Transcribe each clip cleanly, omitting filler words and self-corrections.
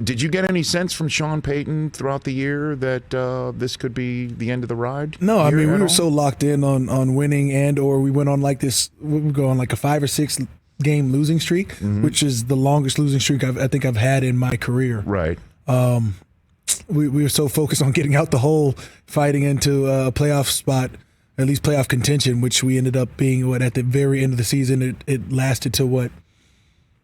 Did you get any sense from Sean Payton throughout the year that this could be the end of the ride? No, I mean, we were so locked in on winning, or we went on like this. We would go on like a 5 or 6 game losing streak, which is the longest losing streak I think I've had in my career. Right. We were so focused on getting out the hole, fighting into a playoff spot, at least playoff contention, which we ended up being at the very end of the season. It lasted to what?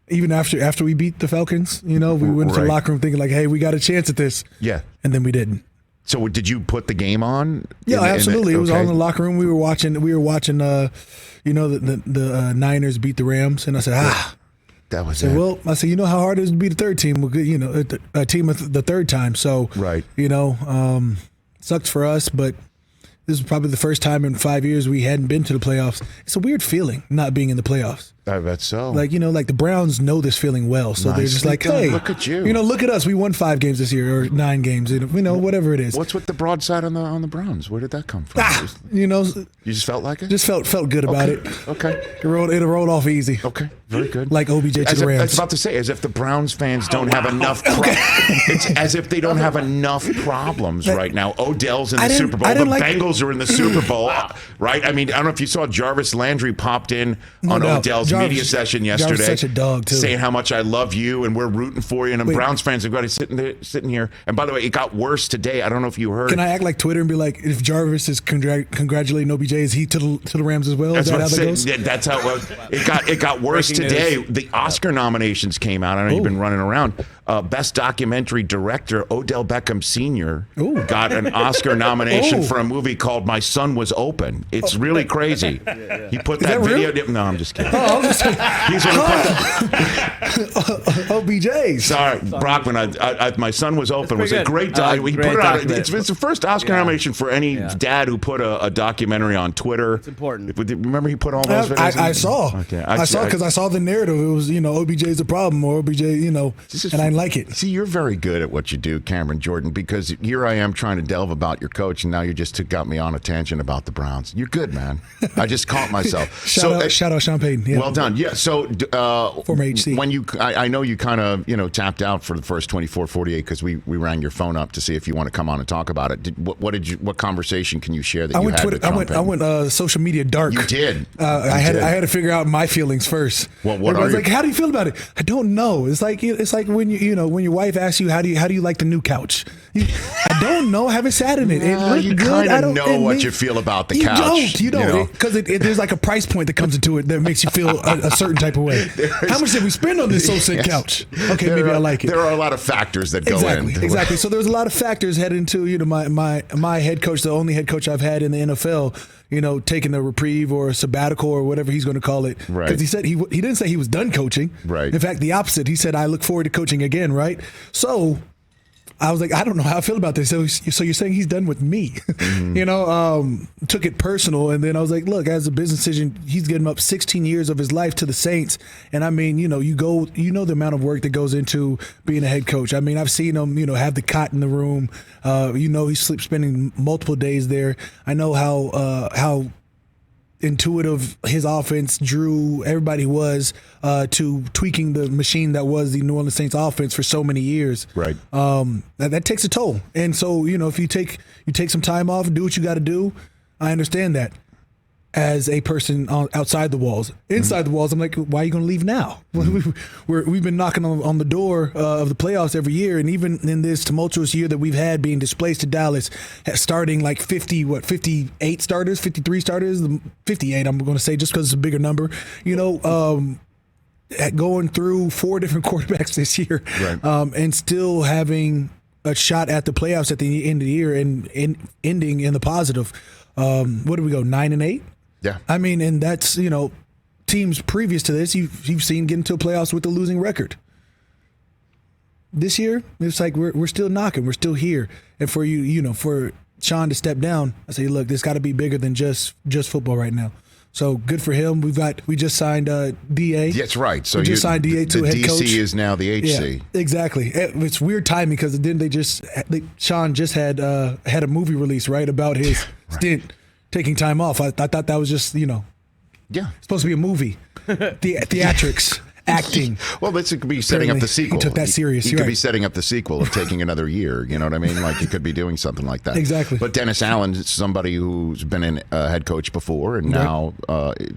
Even after we beat the Falcons, we went to the locker room thinking like, hey, we got a chance at this. Yeah. And then we didn't. So did you put the game on? Yeah, absolutely. It was all in the locker room. We were watching the Niners beat the Rams, and I said, that was it. it. Well, I said, you know how hard it is to beat a third team, a team of the third time. So, right. Sucks for us, but this is probably the first time in 5 years we hadn't been to the playoffs. It's a weird feeling not being in the playoffs. I bet so. Like the Browns know this feeling well, so they're just like, hey, look at you. Look at us. We won 5 games this year, or 9 games. Whatever it is. What's with the broadside on the Browns? Where did that come from? You just felt like it. Just felt good about it. Okay. It rolled off easy. Okay, very good. Like OBJ to the Rams. I was about to say, as if the Browns fans don't have enough. It's as if they don't have enough problems right now. Odell's in the Super Bowl. The Bengals are in the Super Bowl, right? I mean, I don't know if you saw Jarvis Landry popped in on Odell's media session yesterday. Such a dog too. Saying how much I love you and we're rooting for you. And Browns fans have got to sitting here. And by the way, it got worse today. I don't know if you heard. Can I act like Twitter and be like, if Jarvis is congratulating OBJ, is he to the Rams as well? That's is that how that goes? Yeah, that's how it was. It got worse today. The Oscar nominations came out. I know you've been running around. Best documentary director Odell Beckham Sr. got an Oscar nomination for a movie called My Son Was Open. It's really crazy. He put that video. No, I'm just kidding. He's going to put OBJ. Sorry, Brockman. My Son Was Open was a great documentary. He put it out. It's the first Oscar nomination for any dad who put a documentary on Twitter. It's important. Remember he put all those videos? I saw. Okay. I saw because I saw the narrative. It was OBJ's a problem, or OBJ, and I like it. See, you're very good at what you do, Cameron Jordan, because here I am trying to delve about your coach, and now you just got me on a tangent about the Browns. You're good, man. I just caught myself. Shout out Sean Payton. Yeah. Well done. Yeah. So former HC. When I know you kind of tapped out for the first 24, 48 because we rang your phone up to see if you want to come on and talk about it. What conversation can you share that you had with Sean Payton? I went social media dark. You did. I had to figure out my feelings first. Well, what are you? Like, how do you feel about it? I don't know. It's like when when your wife asks you how do you like the new couch? I don't know. I haven't sat in it. You kind of know what you feel about the couch. You don't because there's like a price point that comes into it that makes you feel a certain type of way. How much did we spend on this so-sick couch? Okay, maybe I like it. There are a lot of factors that go in. Exactly. So there's a lot of factors head into my head coach, the only head coach I've had in the NFL. Taking a reprieve or a sabbatical or whatever he's going to call it. Right. Because he said he didn't say he was done coaching. Right. In fact, the opposite. He said, I look forward to coaching again. Right. So I was like, I don't know how I feel about this. So you're saying he's done with me? Mm-hmm. Took it personal. And then I was like, look, as a business decision, he's given up 16 years of his life to the Saints. And I mean, you know the amount of work that goes into being a head coach. I mean, I've seen him, have the cot in the room. He's spending multiple days there. I know how intuitive his offense drew everybody was to tweaking the machine that was the New Orleans Saints offense for so many years. Right. That takes a toll. And so, if you take some time off and do what you got to do, I understand that. As a person outside the walls. Inside the walls, I'm like, why are you going to leave now? We've been knocking on the door of the playoffs every year, and even in this tumultuous year that we've had being displaced to Dallas, starting like 58 starters, 53 starters, 58 I'm going to say just because it's a bigger number, going through 4 different quarterbacks this year, right. And still having a shot at the playoffs at the end of the year and ending in the positive. What do we go, 9-8? Yeah. I mean, and that's, teams previous to this, you've seen get into playoffs with a losing record. This year, it's like we're still knocking. We're still here. And for for Sean to step down, I say, look, this got to be bigger than just football right now. So good for him. We just signed DA. That's right. So we just signed DA to a head coach. The DC is now the HC. Yeah, exactly. It's weird timing because then Sean just had a movie release right about his stint taking time off. I thought that was just yeah, supposed to be a movie, theatrics. acting. Well, this could be setting up the sequel. He took that serious. He could be setting up the sequel of taking another year. You know what I mean? Like he could be doing something like that. Exactly. But Dennis Allen is somebody who's been a head coach before, and now,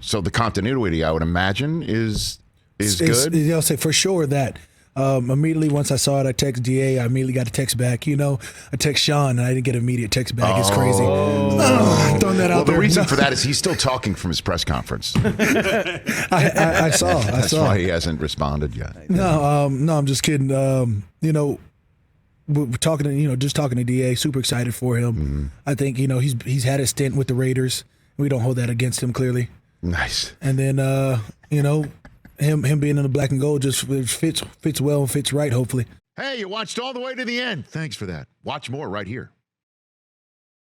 so the continuity, I would imagine, is good. I'll say for sure that. Immediately once I saw it, I text DA. I immediately got a text back. I text Sean, and I didn't get an immediate text back. It's crazy. Throwing that out there. Well, the reason for that is he's still talking from his press conference. I saw. That's why he hasn't responded yet. No, I'm just kidding. We're talking to just talking to DA. Super excited for him. Mm-hmm. I think he's had a stint with the Raiders. We don't hold that against him clearly. Nice. And then Him being in the black and gold just fits well and fits right, hopefully. Hey, you watched all the way to the end. Thanks for that. Watch more right here.